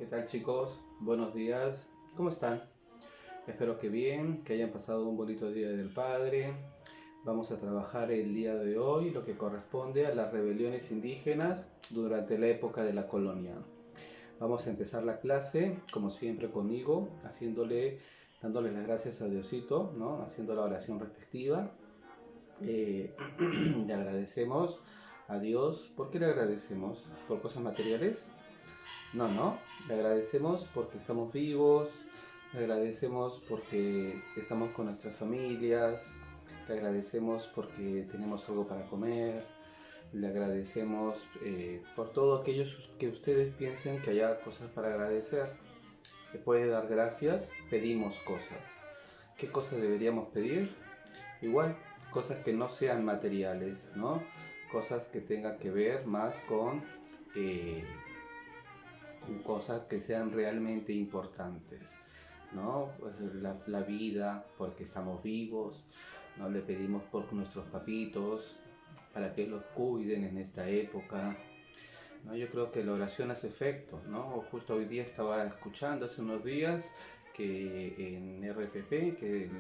¿Qué tal, chicos? Buenos días. ¿Cómo están? Espero que bien, que hayan pasado un bonito día del Padre. Vamos a trabajar el día de hoy lo que corresponde a las rebeliones indígenas durante la época de la colonia. Vamos a empezar la clase, como siempre conmigo, dándole las gracias a Diosito, ¿no? Haciendo la oración respectiva. Le agradecemos a Dios. ¿Por qué le agradecemos? ¿Por cosas materiales? No. Le agradecemos porque estamos vivos, le agradecemos porque estamos con nuestras familias, le agradecemos porque tenemos algo para comer, le agradecemos por todo aquello que ustedes piensen que haya cosas para agradecer. Le puede dar gracias, pedimos cosas. ¿Qué cosas deberíamos pedir? Igual, cosas que no sean materiales, ¿no? Cosas que tengan que ver más eh, con cosas que sean realmente importantes, ¿no? Pues la vida, porque estamos vivos, ¿no? Le pedimos por nuestros papitos, para que los cuiden en esta época, ¿no? Yo creo que la oración hace efecto, ¿no? Justo hoy día estaba escuchando hace unos días que en RPP, que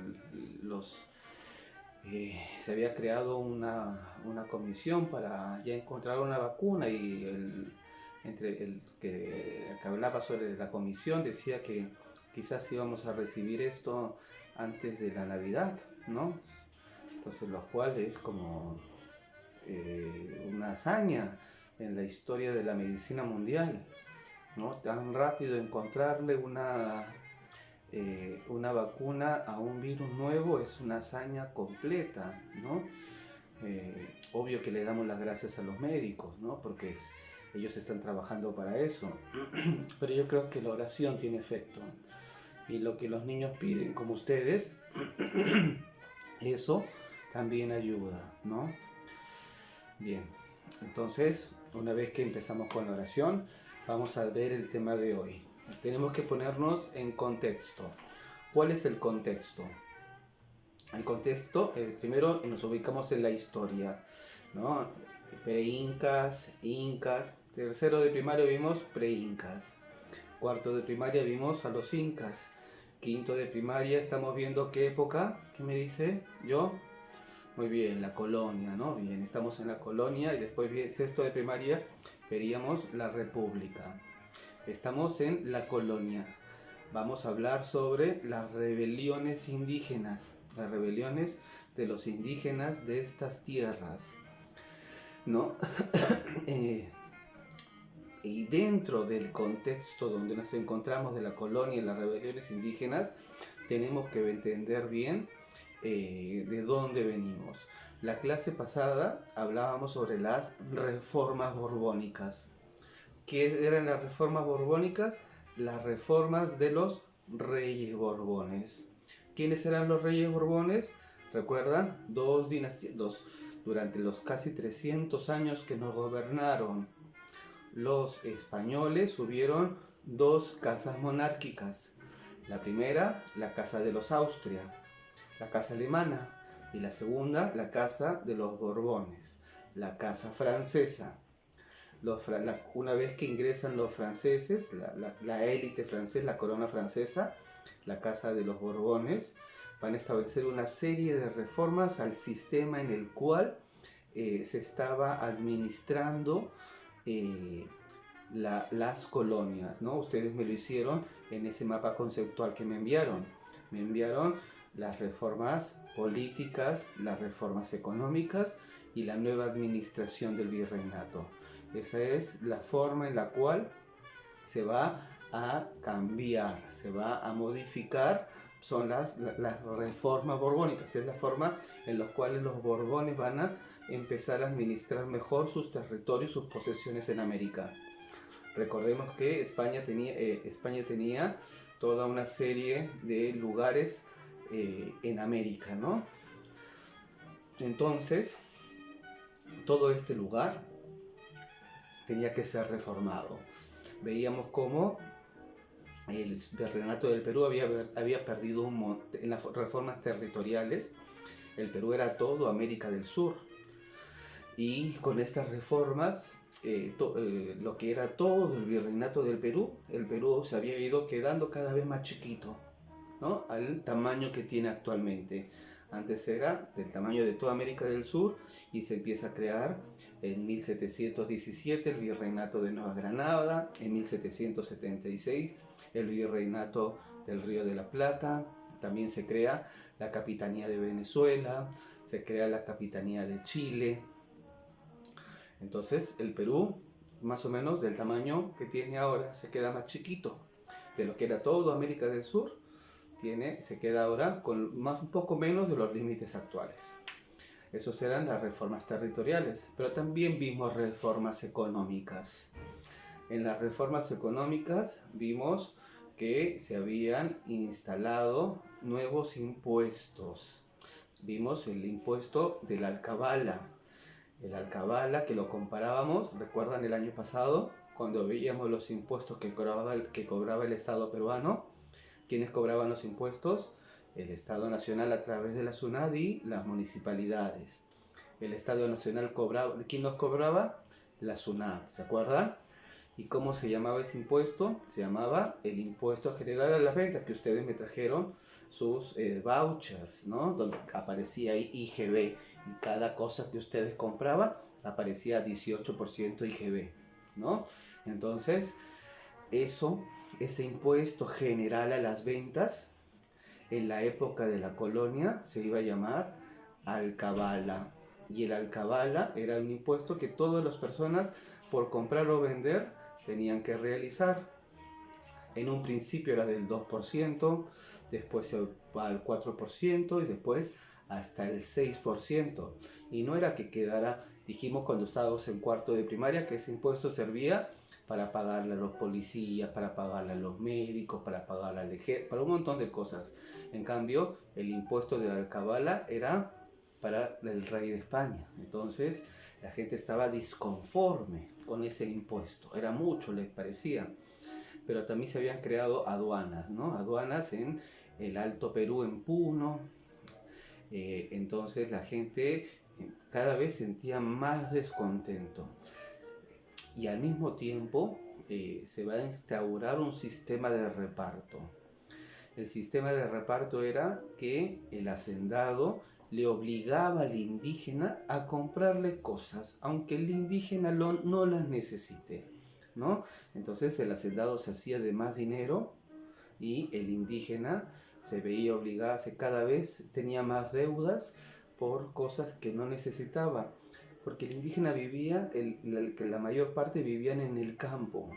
se había creado una comisión para ya encontrar una vacuna y entre el que hablaba sobre la comisión decía que quizás íbamos a recibir esto antes de la Navidad, ¿no? Entonces, lo cual es como una hazaña en la historia de la medicina mundial, ¿no? Tan rápido encontrarle una vacuna a un virus nuevo es una hazaña completa, ¿no? Obvio que le damos las gracias a los médicos, ¿no? Porque ellos están trabajando para eso. Pero yo creo que la oración tiene efecto. Y lo que los niños piden, como ustedes, eso también ayuda, ¿no? Bien, entonces, una vez que empezamos con la oración, vamos a ver el tema de hoy. Tenemos que ponernos en contexto. ¿Cuál es el contexto? El contexto, primero nos ubicamos en la historia, ¿no? Pre-incas, incas. Tercero de primaria vimos pre-incas. Cuarto de primaria vimos a los incas. Quinto de primaria estamos viendo qué época. ¿Qué me dice yo? Muy bien, la colonia, ¿no? Bien, estamos en la colonia y después sexto de primaria veríamos la república. Estamos en la colonia. Vamos a hablar sobre las rebeliones indígenas, las rebeliones de los indígenas de estas tierras, ¿no? Y dentro del contexto donde nos encontramos de la colonia y las rebeliones indígenas, tenemos que entender bien de dónde venimos. La clase pasada hablábamos sobre las reformas borbónicas. ¿Qué eran las reformas borbónicas? Las reformas de los reyes borbones. ¿Quiénes eran los reyes borbones? ¿Recuerdan? Dos dinastías, durante los casi 300 años que nos gobernaron los españoles, hubieron dos casas monárquicas. La primera, la casa de los Austria, la casa alemana, y la segunda, la casa de los Borbones, la casa francesa. Una vez que ingresan los franceses, la élite francesa, la corona francesa, la casa de los Borbones, van a establecer una serie de reformas al sistema en el cual se estaba administrando las colonias, ¿no? Ustedes me lo hicieron en ese mapa conceptual que me enviaron. Me enviaron las reformas políticas, las reformas económicas y la nueva administración del virreinato. Esa es la forma en la cual se va a cambiar, se va a modificar, son las reformas borbónicas, es la forma en la cual los borbones van a empezar a administrar mejor sus territorios, sus posesiones en América. Recordemos que España tenía toda una serie de lugares en América, ¿no? Entonces, todo este lugar tenía que ser reformado. Veíamos cómo el virreinato del Perú había perdido en las reformas territoriales. El Perú era todo América del Sur. Y con estas reformas lo que era todo el virreinato del Perú, el Perú se había ido quedando cada vez más chiquito, ¿no? Al tamaño que tiene actualmente. Antes era del tamaño de toda América del Sur y se empieza a crear en 1717 el Virreinato de Nueva Granada, en 1776 el Virreinato del Río de la Plata, también se crea la Capitanía de Venezuela, se crea la Capitanía de Chile. Entonces el Perú, más o menos del tamaño que tiene ahora, se queda más chiquito de lo que era todo América del Sur. Se queda ahora con un poco menos de los límites actuales. Esas eran las reformas territoriales, pero también vimos reformas económicas. En las reformas económicas vimos que se habían instalado nuevos impuestos. Vimos el impuesto del alcabala. El alcabala que lo comparábamos, ¿recuerdan el año pasado? Cuando veíamos los impuestos que cobraba el Estado peruano. ¿Quiénes cobraban los impuestos? El Estado Nacional a través de la SUNAT y las municipalidades. El Estado Nacional cobraba, ¿quién los cobraba? La SUNAT, ¿se acuerdan? ¿Y cómo se llamaba ese impuesto? Se llamaba el Impuesto General a las Ventas, que ustedes me trajeron sus vouchers, ¿no? Donde aparecía ahí IGB, y cada cosa que ustedes compraban aparecía 18% IGB, ¿no? Entonces, ese impuesto general a las ventas, en la época de la colonia se iba a llamar alcabala. Y el alcabala era un impuesto que todas las personas por comprar o vender tenían que realizar. En un principio era del 2%, después se va al 4% y después hasta el 6%. Y no era que quedara, dijimos cuando estábamos en cuarto de primaria, que ese impuesto servía para pagarle a los policías, para pagarle a los médicos, para pagarle al ejército, para un montón de cosas. En cambio, el impuesto de la alcabala era para el rey de España. Entonces, la gente estaba disconforme con ese impuesto. Era mucho, les parecía. Pero también se habían creado aduanas, ¿no? Aduanas en el Alto Perú, en Puno. Entonces, la gente cada vez sentía más descontento. Y al mismo tiempo se va a instaurar un sistema de reparto. El sistema de reparto era que el hacendado le obligaba al indígena a comprarle cosas, aunque el indígena no las necesite, ¿no? Entonces el hacendado se hacía de más dinero y el indígena se veía obligado, cada vez tenía más deudas por cosas que no necesitaba. Porque el indígena vivía, la mayor parte vivían en el campo,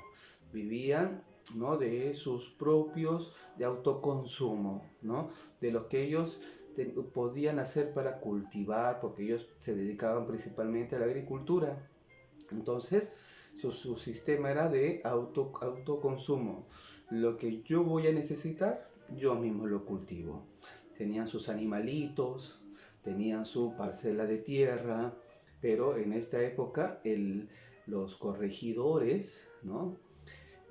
vivían, ¿no?, de sus propios, de autoconsumo, ¿no?, de lo que ellos podían hacer para cultivar, porque ellos se dedicaban principalmente a la agricultura. Entonces, su sistema era de autoconsumo. Lo que yo voy a necesitar, yo mismo lo cultivo. Tenían sus animalitos, tenían su parcela de tierra, pero en esta época los corregidores, ¿no?,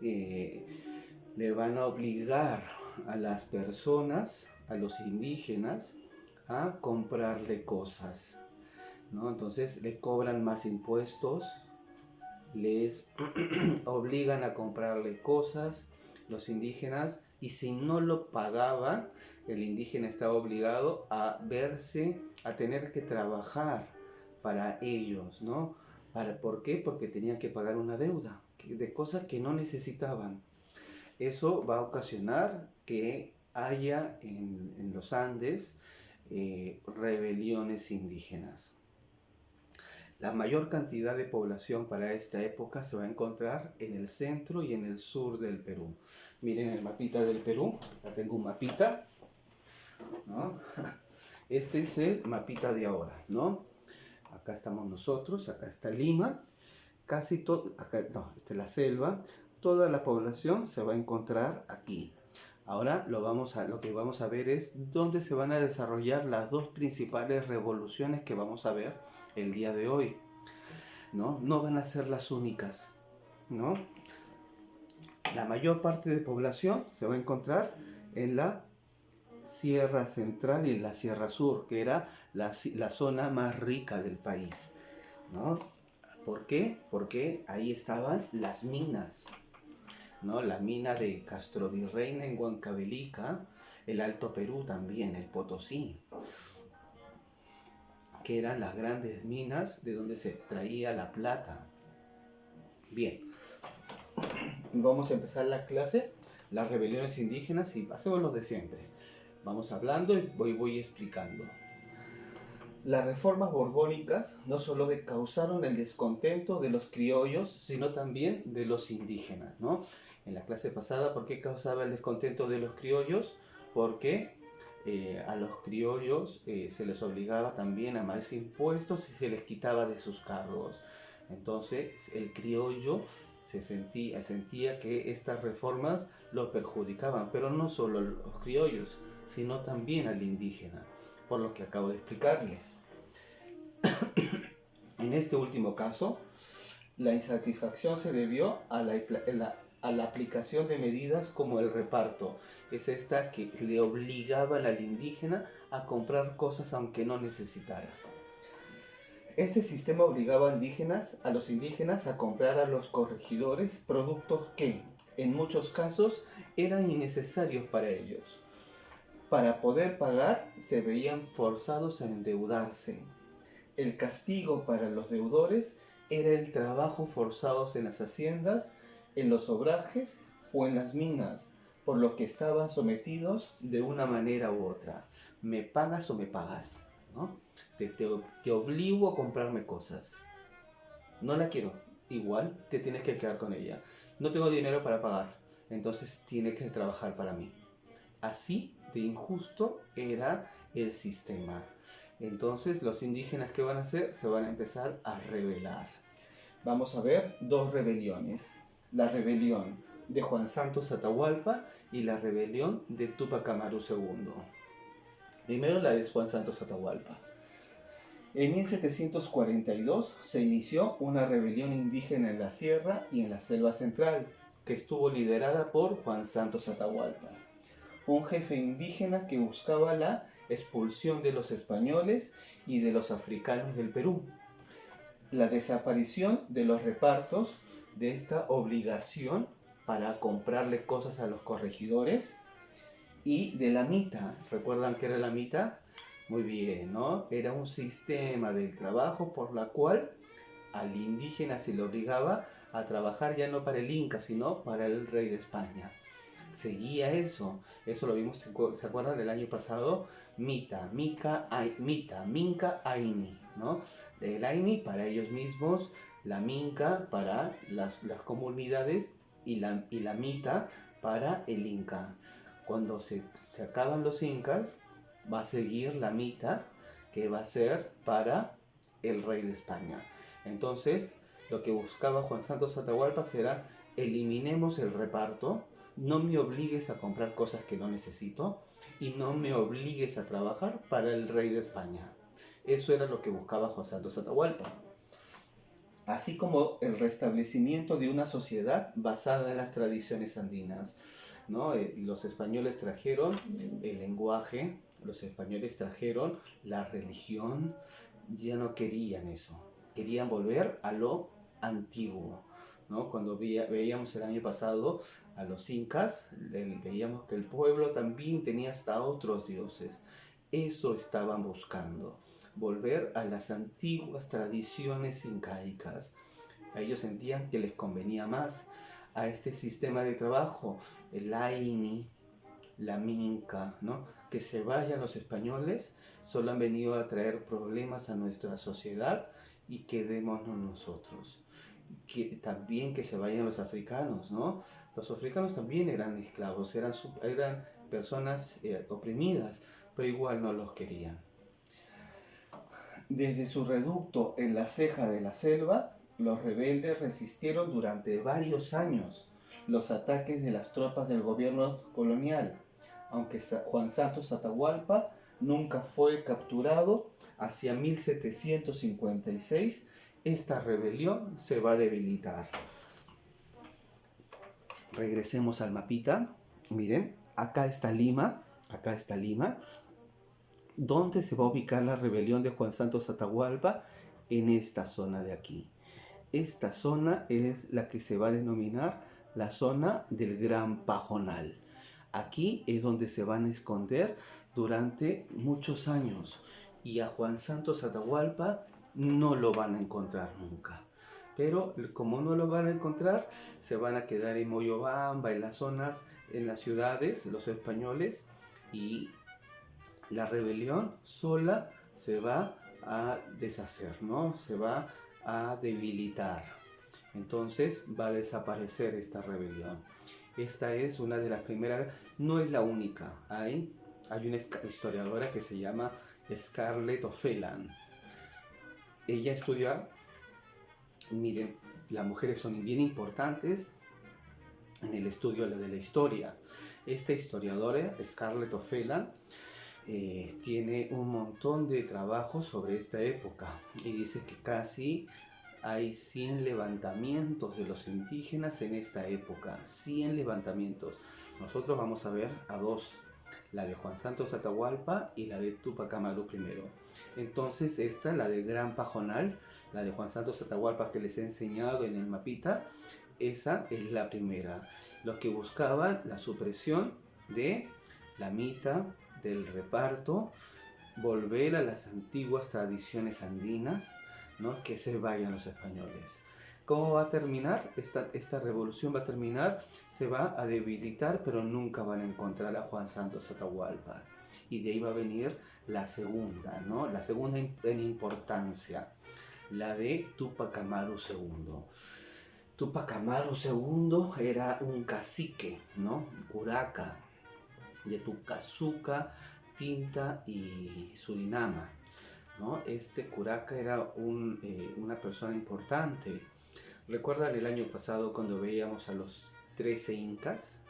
le van a obligar a las personas, a los indígenas, a comprarle cosas, ¿no? Entonces le cobran más impuestos, les obligan a comprarle cosas los indígenas, y si no lo pagaban, el indígena estaba obligado a tener que trabajar para ellos, ¿no? ¿Por qué? Porque tenían que pagar una deuda de cosas que no necesitaban. Eso va a ocasionar que haya en los Andes rebeliones indígenas. La mayor cantidad de población para esta época se va a encontrar en el centro y en el sur del Perú. Miren el mapita del Perú, acá tengo un mapita, ¿no? Este es el mapita de ahora, ¿no? Acá estamos nosotros, acá está Lima, esta es la selva, toda la población se va a encontrar aquí. Ahora lo que vamos a ver es dónde se van a desarrollar las dos principales revoluciones que vamos a ver el día de hoy, ¿no? No van a ser las únicas, ¿no? La mayor parte de población se va a encontrar en la Sierra Central y en la Sierra Sur, que era la zona más rica del país, ¿no? ¿Por qué? Porque ahí estaban las minas, ¿no? La mina de Castrovirreyna en Huancavelica, el Alto Perú también, el Potosí, que eran las grandes minas de donde se extraía la plata. Bien, vamos a empezar la clase, las rebeliones indígenas, y hacemos lo de siempre. Vamos hablando y voy explicando. Las reformas borbónicas no solo causaron el descontento de los criollos, sino también de los indígenas, ¿no? En la clase pasada, ¿por qué causaba el descontento de los criollos? Porque a los criollos se les obligaba también a más impuestos y se les quitaba de sus cargos. Entonces el criollo sentía que estas reformas lo perjudicaban, pero no solo a los criollos, sino también al indígena, por lo que acabo de explicarles. En este último caso, la insatisfacción se debió a la aplicación de medidas como el reparto. Es esta que le obligaban al indígena a comprar cosas aunque no necesitara. Este sistema obligaba a los indígenas a comprar a los corregidores productos que, en muchos casos, eran innecesarios para ellos. Para poder pagar, se veían forzados a endeudarse. El castigo para los deudores era el trabajo forzados en las haciendas, en los obrajes o en las minas, por lo que estaban sometidos de una manera u otra. Me pagas o me pagas, ¿no? Te obligo a comprarme cosas. No la quiero, igual te tienes que quedar con ella. No tengo dinero para pagar, entonces tienes que trabajar para mí. Así de injusto era el sistema. Entonces los indígenas, ¿qué van a hacer? Se van a empezar a rebelar. Vamos a ver dos rebeliones. La rebelión de Juan Santos Atahualpa y la rebelión de Túpac Amaru II. Primero la de Juan Santos Atahualpa. En 1742 se inició una rebelión indígena en la sierra y en la selva central, que estuvo liderada por Juan Santos Atahualpa, un jefe indígena que buscaba la expulsión de los españoles y de los africanos del Perú, la desaparición de los repartos de esta obligación para comprarle cosas a los corregidores y de la mita. ¿Recuerdan qué era la mita? Muy bien, ¿no? Era un sistema del trabajo por la cual al indígena se le obligaba a trabajar ya no para el Inca, sino para el rey de España. Seguía eso lo vimos, ¿se acuerdan del año pasado? Mita, Minca, Aini, ¿no? El Aini para ellos mismos, la Minca para las comunidades y la Mita para el Inca. Cuando se acaban los Incas, va a seguir la Mita, que va a ser para el rey de España. Entonces, lo que buscaba Juan Santos Atahualpa será: eliminemos el reparto, no me obligues a comprar cosas que no necesito y no me obligues a trabajar para el rey de España. Eso era lo que buscaba Juan Santos Atahualpa. Así como el restablecimiento de una sociedad basada en las tradiciones andinas, ¿no? Los españoles trajeron el lenguaje, los españoles trajeron la religión, ya no querían eso, querían volver a lo antiguo, ¿no? Cuando veíamos el año pasado a los incas, veíamos que el pueblo también tenía hasta otros dioses. Eso estaban buscando, volver a las antiguas tradiciones incaicas. Ellos sentían que les convenía más a este sistema de trabajo, el Aini, la Minca, ¿no? Que se vayan los españoles, solo han venido a traer problemas a nuestra sociedad y quedémonos nosotros. También que se vayan los africanos, ¿no? Los africanos también eran esclavos, eran personas oprimidas, pero igual no los querían. Desde su reducto en la ceja de la selva, los rebeldes resistieron durante varios años los ataques de las tropas del gobierno colonial, aunque Juan Santos Atahualpa nunca fue capturado. Hacia 1756 esta rebelión se va a debilitar. Regresemos al mapita. Miren, acá está Lima. ¿Dónde se va a ubicar la rebelión de Juan Santos Atahualpa? En esta zona de aquí. esta zona es la que se va a denominar la zona del Gran Pajonal. Aquí es donde se van a esconder durante muchos años y a Juan Santos Atahualpa no lo van a encontrar nunca. Pero como no lo van a encontrar, se van a quedar en Moyobamba, en las zonas, en las ciudades, los españoles, y la rebelión sola se va a deshacer, ¿no? Se va a debilitar. Entonces va a desaparecer esta rebelión. Esta es una de las primeras, no es la única. Hay una historiadora que se llama Scarlett O'Phelan. Ella estudia, miren, las mujeres son bien importantes en el estudio de la historia. Esta historiadora, Scarlett O'Phelan, tiene un montón de trabajos sobre esta época y dice que casi hay 100 levantamientos de los indígenas en esta época. 100 levantamientos. Nosotros vamos a ver a dos, la de Juan Santos Atahualpa y la de Túpac Amaru I. Entonces esta, la del Gran Pajonal, la de Juan Santos Atahualpa que les he enseñado en el mapita, esa es la primera. Los que buscaban la supresión de la mita, del reparto, volver a las antiguas tradiciones andinas, ¿no? Que se vayan los españoles. ¿Cómo va a terminar? Esta revolución va a terminar, se va a debilitar, pero nunca van a encontrar a Juan Santos Atahualpa. Y de ahí va a venir la segunda, ¿no? La segunda en importancia, la de Túpac Amaru II. Túpac Amaru II era un cacique, ¿no? Curaca, de Tucazuca, Tinta y Surinama, ¿no? Este curaca era una persona importante. ¿Recuerdan el año pasado cuando veíamos a los 13 incas?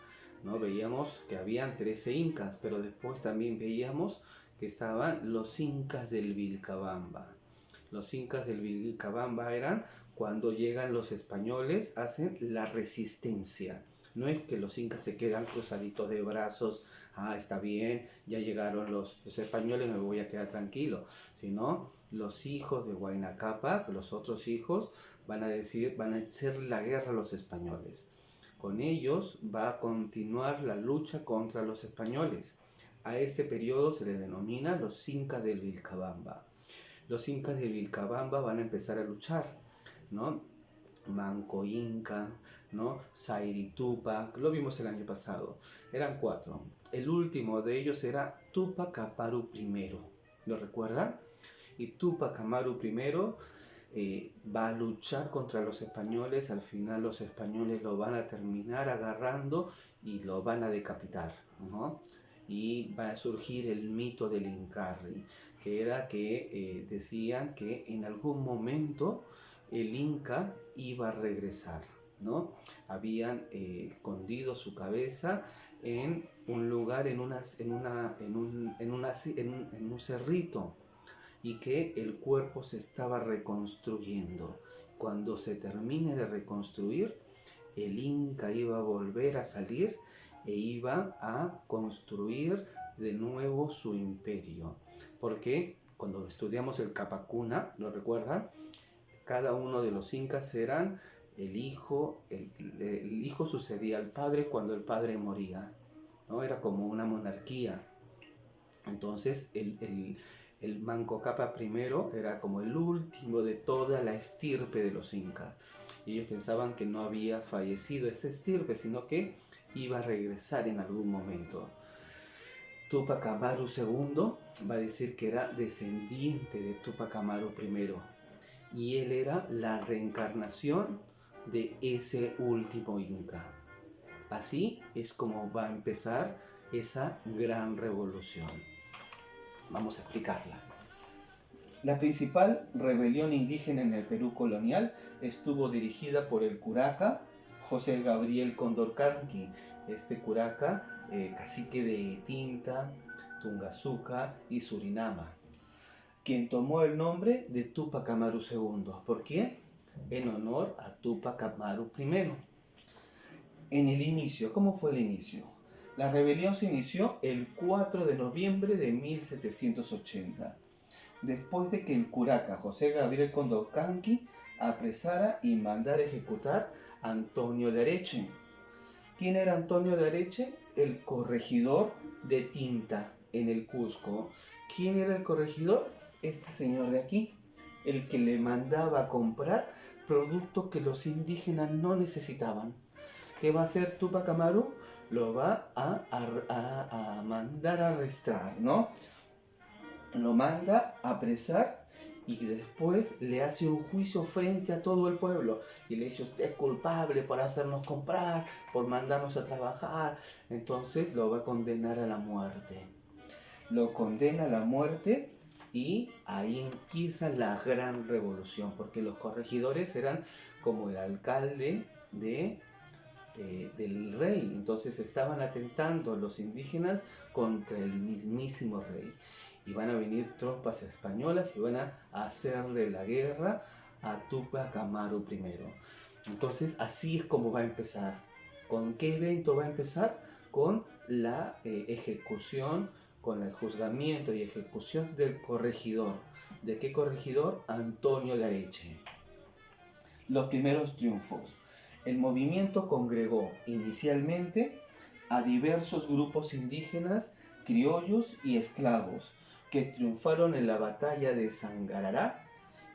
¿No? Veíamos que habían 13 incas, pero después también veíamos que estaban los incas del Vilcabamba. Los incas del Vilcabamba eran cuando llegan los españoles, hacen la resistencia. No es que los incas se quedan cruzaditos de brazos, está bien, ya llegaron los españoles, me voy a quedar tranquilo, sino los hijos de Huayna Cápac, los otros hijos, van a hacer la guerra a los españoles. Con ellos va a continuar la lucha contra los españoles. A este periodo se le denomina los incas del Vilcabamba. Los incas del Vilcabamba van a empezar a luchar, ¿no? Manco Inca, ¿no? Zairi Túpac, lo vimos el año pasado. Eran 4. El último de ellos era Túpac Amaru I. ¿Lo recuerdan? Y Túpac Amaru I va a luchar contra los españoles. Al final los españoles lo van a terminar agarrando y lo van a decapitar, ¿no? Y va a surgir el mito del Incarri, que era que decían que en algún momento el Inca iba a regresar, ¿no? Habían escondido su cabeza en un lugar, en un cerrito, y que el cuerpo se estaba reconstruyendo. Cuando se termine de reconstruir, el Inca iba a volver a salir e iba a construir de nuevo su imperio. Porque cuando estudiamos el Capacuna, ¿lo recuerdan? Cada uno de los incas eran el hijo sucedía al padre cuando el padre moría, ¿no? Era como una monarquía. Entonces el Manco Cápac I era como el último de toda la estirpe de los incas. Y ellos pensaban que no había fallecido esa estirpe, sino que iba a regresar en algún momento. Túpac Amaru II va a decir que era descendiente de Túpac Amaru I. Y él era la reencarnación de ese último inca. Así es como va a empezar esa gran revolución. Vamos a explicarla. La principal rebelión indígena en el Perú colonial estuvo dirigida por el curaca José Gabriel Condorcanqui. Este curaca, cacique de Tinta, Tungazuca y Surinama, quien tomó el nombre de Túpac Amaru II. ¿Por qué? En honor a Túpac Amaru I. En el inicio, ¿cómo fue el inicio? La rebelión se inició el 4 de noviembre de 1780, después de que el curaca José Gabriel Condorcanqui apresara y mandara ejecutar a Antonio de Areche. ¿Quién era Antonio de Areche? El corregidor de Tinta en el Cusco. ¿Quién era el corregidor? Este señor de aquí, el que le mandaba a comprar productos que los indígenas no necesitaban. ¿Qué va a hacer Tupac Amaru? Lo va a mandar a arrestar, ¿no? Lo manda a apresar y después le hace un juicio frente a todo el pueblo y le dice: usted es culpable por hacernos comprar, por mandarnos a trabajar. Entonces lo va a condenar a la muerte. Lo condena a la muerte y ahí empieza la gran revolución, porque los corregidores eran como el alcalde del rey. Entonces estaban atentando los indígenas contra el mismísimo rey. Y van a venir tropas españolas y van a hacerle la guerra a Tupac Amaru I. Entonces así es como va a empezar. ¿Con qué evento va a empezar? Con la ejecución, con el juzgamiento y ejecución del corregidor. ¿De qué corregidor? Antonio de Areche. Los primeros triunfos. El movimiento congregó inicialmente a diversos grupos indígenas, criollos y esclavos que triunfaron en la batalla de Sangarará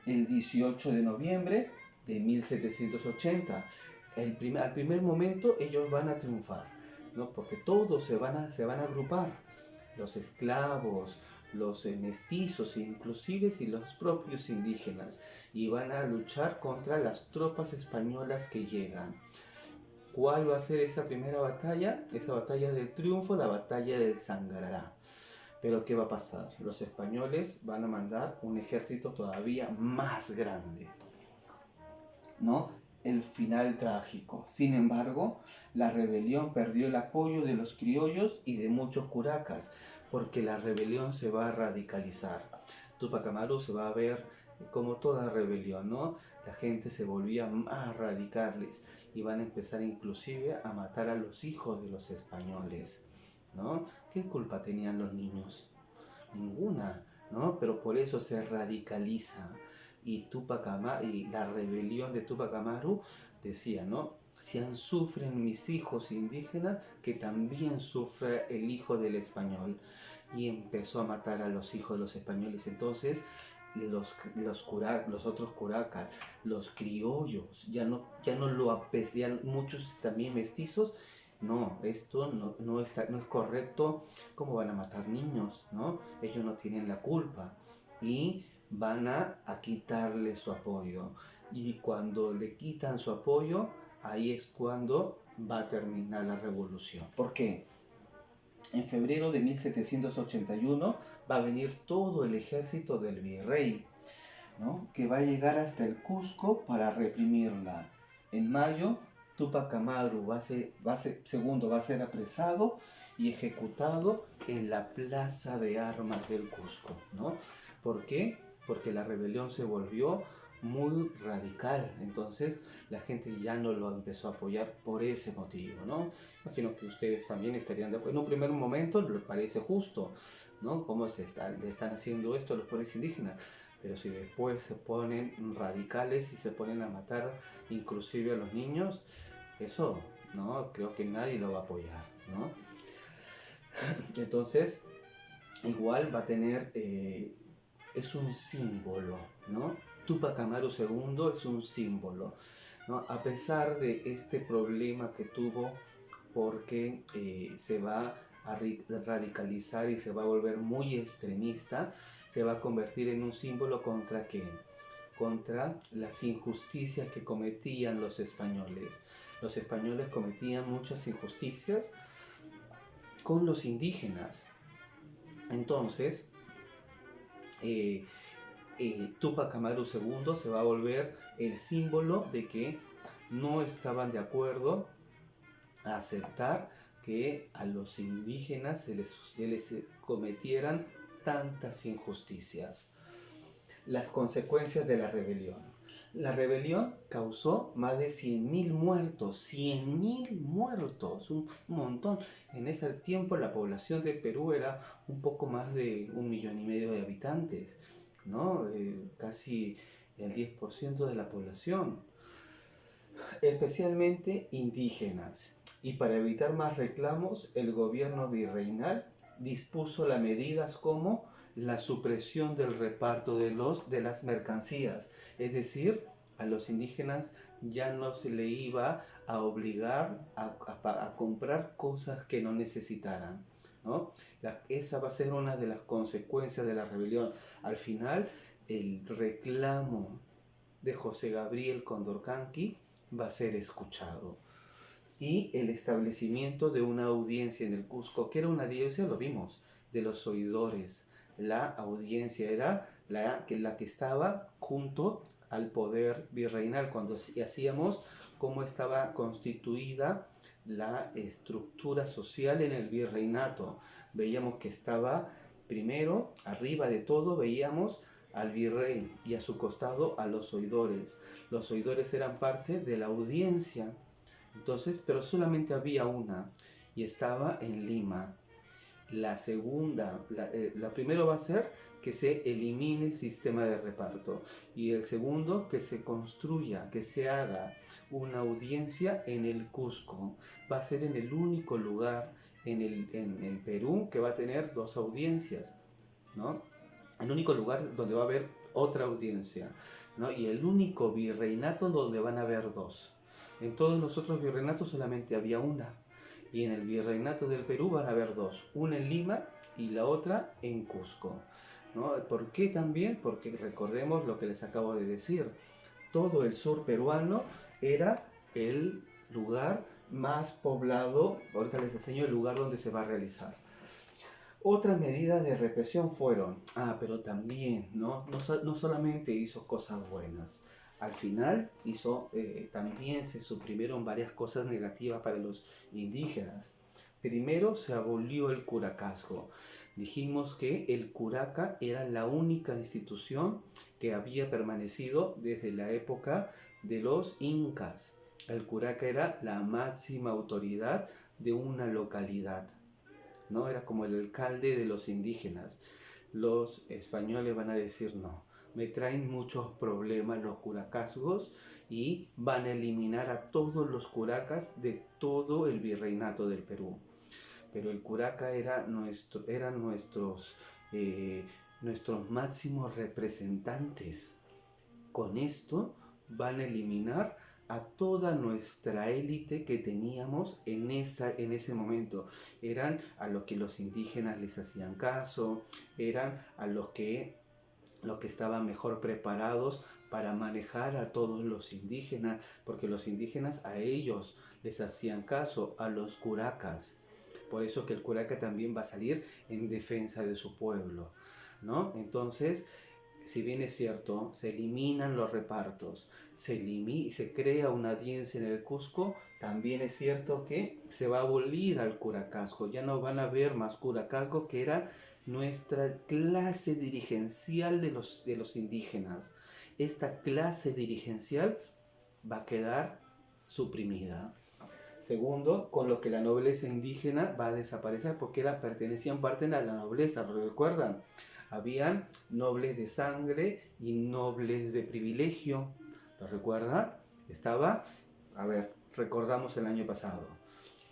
el 18 de noviembre de 1780. Al primer momento ellos van a triunfar, ¿no? Porque todos se van a agrupar, los esclavos, los mestizos, inclusive y los propios indígenas, y van a luchar contra las tropas españolas que llegan. ¿Cuál va a ser esa primera batalla? Esa batalla del triunfo, la batalla del Sangarará. Pero ¿qué va a pasar? Los españoles van a mandar un ejército todavía más grande, ¿no? El final trágico. Sin embargo, la rebelión perdió el apoyo de los criollos y de muchos curacas, porque la rebelión se va a radicalizar. Tupac Amaru se va a ver como toda rebelión, ¿no? La gente se volvía más radicales y van a empezar inclusive a matar a los hijos de los españoles, ¿no? ¿Qué culpa tenían los niños? Ninguna, ¿no? Pero por eso se radicaliza. Y la rebelión de Tupac Amaru decía, ¿no? Si sufren mis hijos indígenas, que también sufra el hijo del español. Y empezó a matar a los hijos de los españoles. Entonces los otros curacas, los criollos, ya no lo aprecian, muchos también mestizos. No, esto no es correcto. ¿Cómo van a matar niños? ¿No? Ellos no tienen la culpa. Y van a quitarle su apoyo. Y cuando le quitan su apoyo, ahí es cuando va a terminar la revolución. ¿Por qué? En febrero de 1781 va a venir todo el ejército del virrey, ¿no? Que va a llegar hasta el Cusco para reprimirla. En mayo, Tupac Amaru va a ser apresado y ejecutado en la plaza de armas del Cusco, ¿no? ¿Por qué? Porque la rebelión se volvió muy radical. Entonces la gente ya no lo empezó a apoyar por ese motivo, ¿no? Imagino que ustedes también estarían de acuerdo. En un primer momento les parece justo, ¿no? ¿Cómo le están haciendo esto a los pueblos indígenas? Pero si después se ponen radicales y se ponen a matar inclusive a los niños, eso, ¿no? Creo que nadie lo va a apoyar, ¿no? Entonces, igual va a tener, es un símbolo, ¿no? Tupac Amaru II es un símbolo, ¿no? A pesar de este problema que tuvo, porque se va a radicalizar y se va a volver muy extremista, se va a convertir en un símbolo contra ¿qué? Contra las injusticias que cometían los españoles. Los españoles cometían muchas injusticias con los indígenas. Entonces, Tupac Amaru II se va a volver el símbolo de que no estaban de acuerdo a aceptar que a los indígenas se les cometieran tantas injusticias. Las consecuencias de la rebelión. La rebelión causó más de 100.000 muertos, 100.000 muertos, un montón. En ese tiempo la población de Perú era un poco más de 1,5 millones de habitantes, ¿no? Casi el 10% de la población, especialmente indígenas. Y para evitar más reclamos, el gobierno virreinal dispuso las medidas como la supresión del reparto de las mercancías. Es decir, a los indígenas ya no se le iba a obligar a comprar cosas que no necesitaran, ¿no? Esa va a ser una de las consecuencias de la rebelión. Al final, el reclamo de José Gabriel Condorcanqui va a ser escuchado. Y el establecimiento de una audiencia en el Cusco, que era una audiencia, lo vimos, de los oidores. La audiencia era la que estaba junto al poder virreinal, cuando hacíamos cómo estaba constituida la estructura social en el virreinato. Veíamos que estaba primero, arriba de todo, veíamos al virrey y a su costado a los oidores. Los oidores eran parte de la audiencia. Entonces, pero solamente había una y estaba en Lima. La segunda, la primero va a ser que se elimine el sistema de reparto y el segundo que se construya, que se haga una audiencia en el Cusco. Va a ser en el único lugar en Perú que va a tener dos audiencias, ¿no? El único lugar donde va a haber otra audiencia, ¿no? Y el único virreinato donde van a haber dos. En todos los otros virreinatos solamente había una. Y en el virreinato del Perú van a haber dos. Una en Lima y la otra en Cusco, ¿no? ¿Por qué también? Porque recordemos lo que les acabo de decir. Todo el sur peruano era el lugar más poblado. Ahorita les enseño el lugar donde se va a realizar. Otras medidas de represión fueron, pero también, no solamente hizo cosas buenas, al final también se suprimieron varias cosas negativas para los indígenas. Primero se abolió el curacazgo. Dijimos que el curaca era la única institución que había permanecido desde la época de los incas. El curaca era la máxima autoridad de una localidad, ¿no? Era como el alcalde de los indígenas. Los españoles van a decir no, me traen muchos problemas los curacazgos y van a eliminar a todos los curacas de todo el virreinato del Perú. Pero el curaca eran nuestros máximos representantes. Con esto van a eliminar a toda nuestra élite que teníamos en ese momento. Eran a los que los indígenas les hacían caso, eran a los que estaban mejor preparados para manejar a todos los indígenas, porque los indígenas a ellos les hacían caso, a los curacas. Por eso que el curaca también va a salir en defensa de su pueblo, ¿no? Entonces, si bien es cierto, se eliminan los repartos, se crea una audiencia en el Cusco, también es cierto que se va a abolir al curacazgo. Ya no van a haber más curacazgo, que era nuestra clase dirigencial de los indígenas. Esta clase dirigencial va a quedar suprimida. Segundo, con lo que la nobleza indígena va a desaparecer porque pertenecían parte a la nobleza, ¿recuerdan? Habían nobles de sangre y nobles de privilegio. ¿Lo recuerdan? Recordamos el año pasado,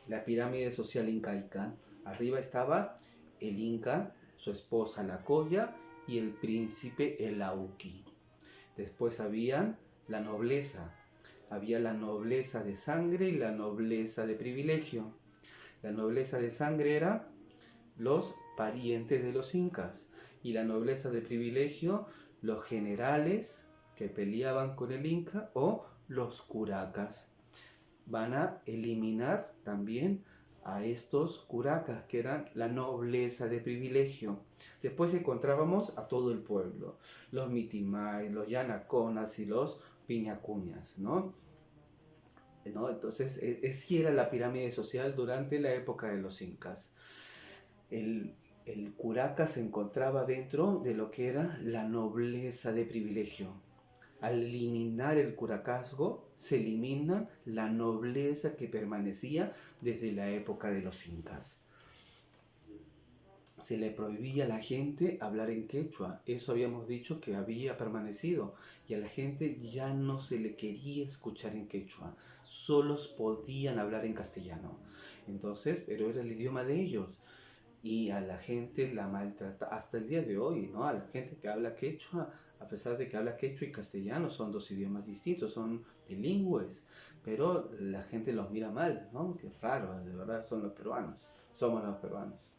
la pirámide social incaica. Arriba estaba el Inca, su esposa la Colla y el príncipe el Auqui. Después había la nobleza de sangre y la nobleza de privilegio. La nobleza de sangre era los parientes de los incas y la nobleza de privilegio los generales que peleaban con el Inca o los curacas. Van a eliminar también a estos curacas que eran la nobleza de privilegio. Después encontrábamos a todo el pueblo, los mitimay, los yanaconas y los piñacuñas, ¿no? Entonces, sí era la pirámide social durante la época de los incas. El curaca se encontraba dentro de lo que era la nobleza de privilegio. Al eliminar el curacazgo, se elimina la nobleza que permanecía desde la época de los incas. se le prohibía a la gente hablar en quechua. Eso habíamos dicho que había permanecido. Y a la gente ya no se le quería escuchar en quechua. Solos podían hablar en castellano. Entonces, pero era el idioma de ellos. Y a la gente la maltrata hasta el día de hoy, ¿no? A la gente que habla quechua, a pesar de que habla quechua y castellano, son dos idiomas distintos, son bilingües. Pero la gente los mira mal, ¿no? Qué raro, de verdad, son los peruanos. Somos los peruanos.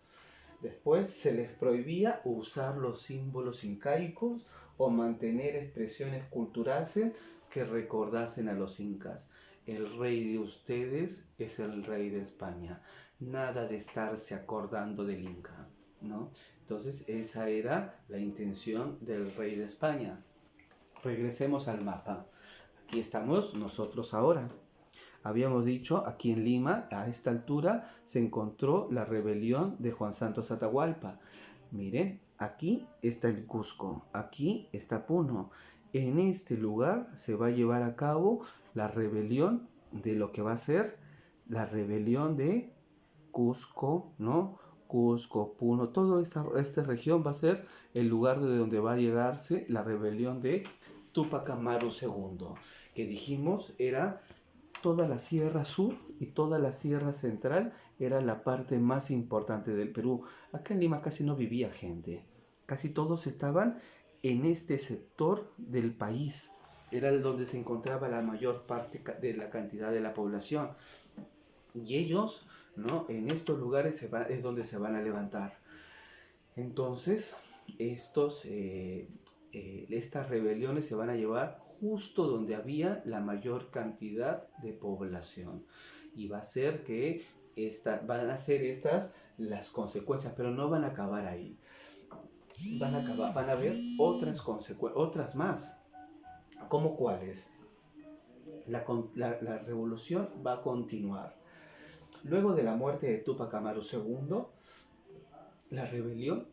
Después se les prohibía usar los símbolos incaicos o mantener expresiones culturales que recordasen a los incas. El rey de ustedes es el rey de España. Nada de estarse acordando del inca, ¿no? Entonces esa era la intención del rey de España. Regresemos al mapa. Aquí estamos nosotros ahora. Habíamos dicho, aquí en Lima, a esta altura, se encontró la rebelión de Juan Santos Atahualpa. Miren, aquí está el Cusco, aquí está Puno. En este lugar se va a llevar a cabo la rebelión de lo que va a ser la rebelión de Cusco, ¿no? Cusco, Puno, toda esta región va a ser el lugar de donde va a llegarse la rebelión de Tupac Amaru II, que dijimos era toda la Sierra Sur y toda la Sierra Central era la parte más importante del Perú. Acá en Lima casi no vivía gente, casi todos estaban en este sector del país. Era donde se encontraba la mayor parte de la cantidad de la población. Y ellos, ¿no? En estos lugares es donde se van a levantar. Entonces, estas rebeliones se van a llevar justo donde había la mayor cantidad de población. Y va a ser que van a ser estas las consecuencias, pero no van a acabar ahí. Van a haber otras consecuencias, otras más. ¿Cómo cuáles? La revolución va a continuar. Luego de la muerte de Tupac Amaru II, la rebelión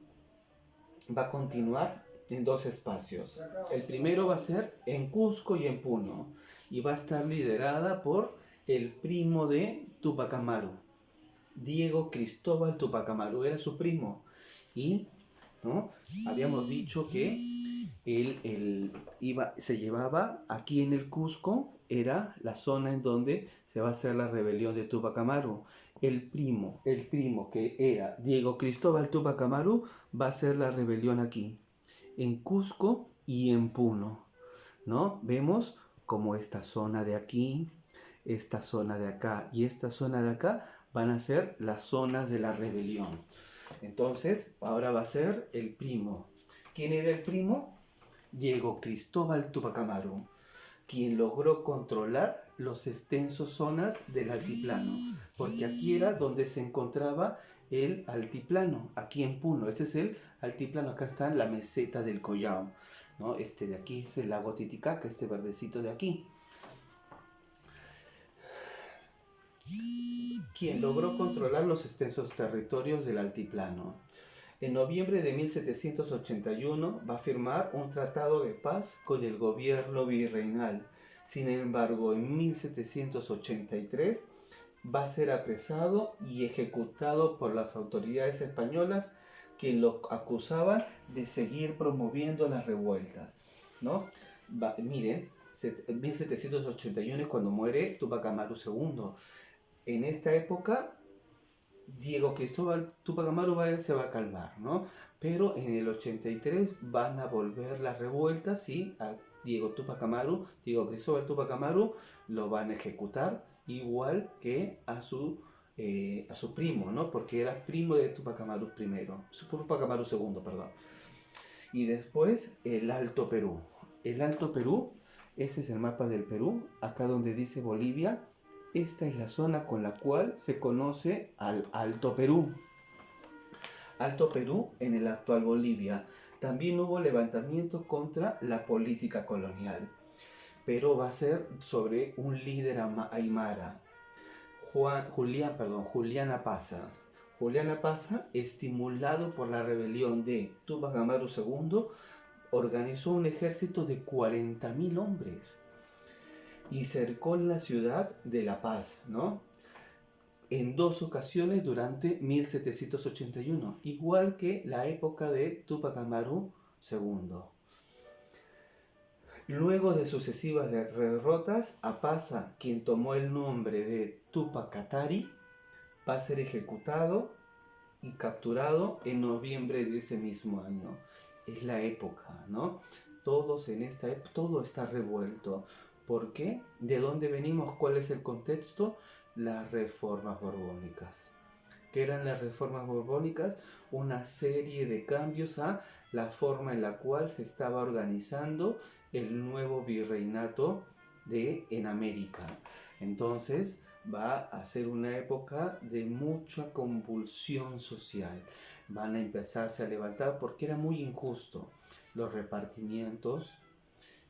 va a continuar en dos espacios. El primero va a ser en Cusco y en Puno, y va a estar liderada por el primo de Tupac Amaru, Diego Cristóbal Tupac Amaru, era su primo. Y ¿no? Habíamos dicho que se llevaba aquí en el Cusco, era la zona en donde se va a hacer la rebelión de Tupac Amaru. El primo que era Diego Cristóbal Tupac Amaru va a hacer la rebelión aquí, en Cusco y en Puno, ¿no? Vemos como esta zona de aquí, esta zona de acá y esta zona de acá van a ser las zonas de la rebelión. Entonces, ahora va a ser el primo. ¿Quién era el primo? Diego Cristóbal Tupac Amaru, quien logró controlar los extensos zonas del altiplano, porque aquí era donde se encontraba el altiplano, aquí en Puno. Este es el altiplano, acá está la meseta del Collao, ¿no? Este de aquí es el lago Titicaca, este verdecito de aquí. Quien logró controlar los extensos territorios del altiplano. En noviembre de 1781 va a firmar un tratado de paz con el gobierno virreinal. Sin embargo, en 1783 va a ser apresado y ejecutado por las autoridades españolas, que lo acusaban de seguir promoviendo las revueltas, ¿no? Miren, 1781 es cuando muere Tupac Amaru II. En esta época Diego Cristóbal Tupac Amaru se va a calmar, ¿no? Pero en el 83 van a volver las revueltas y a Diego Cristóbal Tupac Amaru lo van a ejecutar, igual que a su primo, ¿no? Porque era primo de Tupac Amaru Tupac Amaru II, perdón. Y después el Alto Perú. El Alto Perú, ese es el mapa del Perú, acá donde dice Bolivia. Esta es la zona con la cual se conoce al Alto Perú. Alto Perú en el actual Bolivia. También hubo levantamientos contra la política colonial, pero va a ser sobre un líder aymara, Julián Apaza. Julián Apaza, estimulado por la rebelión de Tupac Amaru II, organizó un ejército de 40.000 hombres y cercó la ciudad de La Paz, ¿no? en dos ocasiones durante 1781, igual que la época de Tupac Amaru II. Luego de sucesivas derrotas, Apasa, quien tomó el nombre de Tupac Katari, va a ser ejecutado y capturado en noviembre de ese mismo año. Es la época, ¿no? Todos en esta época, todo está revuelto. ¿Por qué? ¿De dónde venimos? ¿Cuál es el contexto? Las reformas borbónicas. ¿Qué eran las reformas borbónicas? Una serie de cambios a la forma en la cual se estaba organizando el nuevo virreinato en América. Entonces va a ser una época de mucha convulsión social. Van a empezarse a levantar porque era muy injusto. Los repartimientos,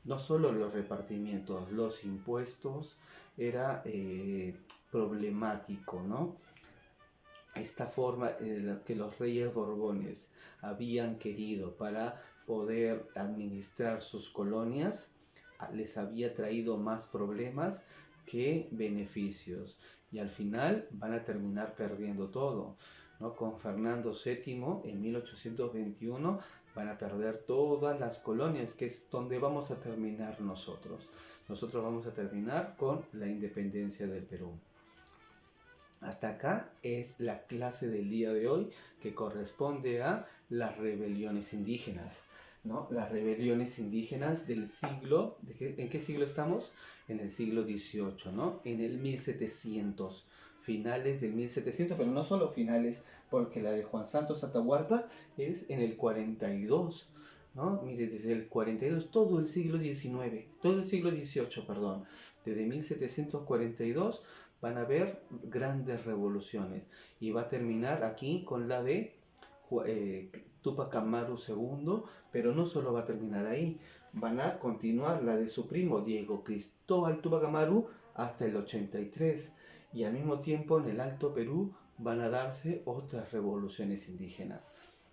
no solo los repartimientos, los impuestos, era problemático, ¿no? Esta forma que los reyes borbones habían querido para poder administrar sus colonias les había traído más problemas que beneficios, y al final van a terminar perdiendo todo, ¿no? Con Fernando VII en 1821 van a perder todas las colonias, que es donde vamos a terminar nosotros. Nosotros vamos a terminar con la independencia del Perú. Hasta acá es la clase del día de hoy, que corresponde a las rebeliones indígenas, ¿no? Las rebeliones indígenas del siglo, ¿en qué siglo estamos? En el siglo XVIII, ¿no? En el 1700, finales del 1700, pero no solo finales, porque la de Juan Santos Atahualpa es en el 42, ¿no? Mire, desde el 42, todo el siglo XIX, todo el siglo XVIII, perdón, desde 1742 van a haber grandes revoluciones, y va a terminar aquí con la de Tupac Amaru II, pero no solo va a terminar ahí, van a continuar la de su primo Diego Cristóbal Tupac Amaru hasta el 83, y al mismo tiempo en el Alto Perú van a darse otras revoluciones indígenas,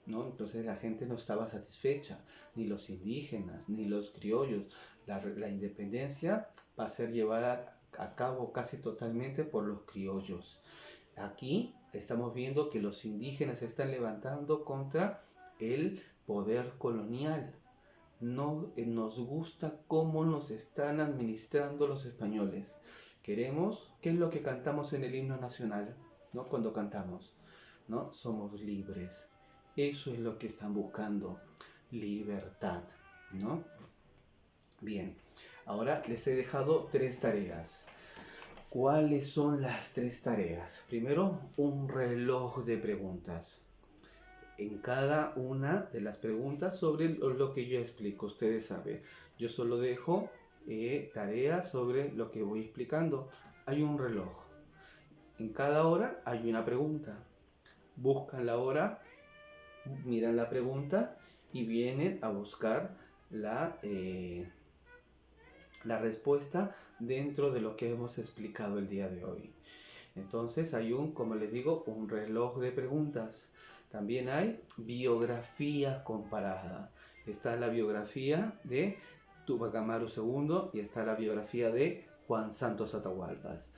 ¿no? Entonces la gente no estaba satisfecha, ni los indígenas, ni los criollos. La independencia va a ser llevada a cabo casi totalmente por los criollos. Aquí estamos viendo que los indígenas se están levantando contra el poder colonial. No nos gusta cómo nos están administrando los españoles. Queremos, ¿qué es lo que cantamos en el himno nacional? ¿No? Cuando cantamos, ¿no? Somos libres. Eso es lo que están buscando, libertad, ¿no? Bien, ahora les he dejado 3 tareas. ¿Cuáles son las 3 tareas? Primero, un reloj de preguntas. En cada una de las preguntas sobre lo que yo explico, ustedes saben, yo solo dejo tareas sobre lo que voy explicando. Hay un reloj. En cada hora hay una pregunta. Buscan la hora, miran la pregunta y vienen a buscar la respuesta dentro de lo que hemos explicado el día de hoy. Entonces hay como les digo, un reloj de preguntas. También hay biografía comparada. Está la biografía de Tupac Amaru II y está la biografía de Juan Santos Atahualpas.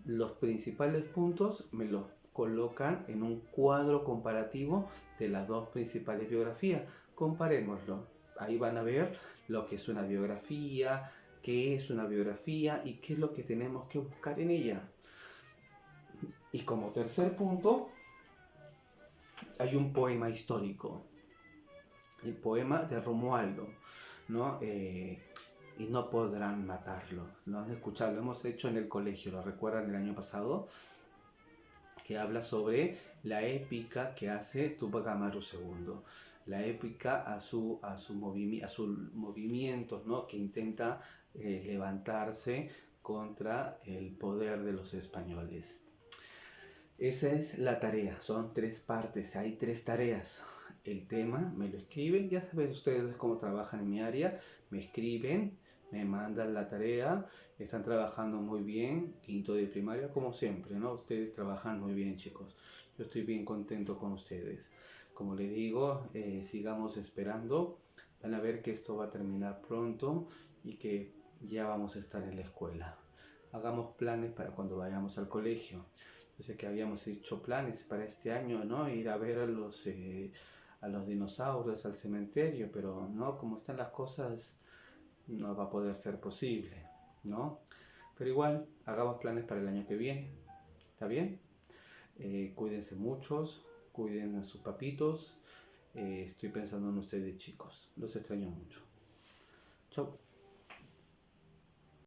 Los principales puntos me los colocan en un cuadro comparativo de las dos principales biografías. Comparémoslo. Ahí van a ver lo que es una biografía, qué es una biografía y qué es lo que tenemos que buscar en ella. Y como tercer punto, hay un poema histórico, el poema de Romualdo, ¿no? Y no podrán matarlo. Lo han escuchado, lo hemos hecho en el colegio, ¿lo recuerdan el año pasado? Que habla sobre la épica que hace Tupac Amaru II. La épica a sus movimientos, ¿no? Que intenta levantarse contra el poder de los españoles. Esa es la tarea, son 3 partes, hay 3 tareas. El tema me lo escriben, ya saben ustedes cómo trabajan en mi área, me escriben, me mandan la tarea, están trabajando muy bien, quinto de primaria, como siempre, ¿no? Ustedes trabajan muy bien, chicos. Yo estoy bien contento con ustedes. Como les digo, sigamos esperando, van a ver que esto va a terminar pronto y que ya vamos a estar en la escuela. Hagamos planes para cuando vayamos al colegio. Yo sé que habíamos hecho planes para este año, ¿no? Ir a ver a los dinosaurios al cementerio, pero no, como están las cosas, no va a poder ser posible, ¿no? Pero igual, hagamos planes para el año que viene, ¿está bien? Cuídense muchos, cuiden a sus papitos. Estoy pensando en ustedes, chicos. Los extraño mucho. Chau.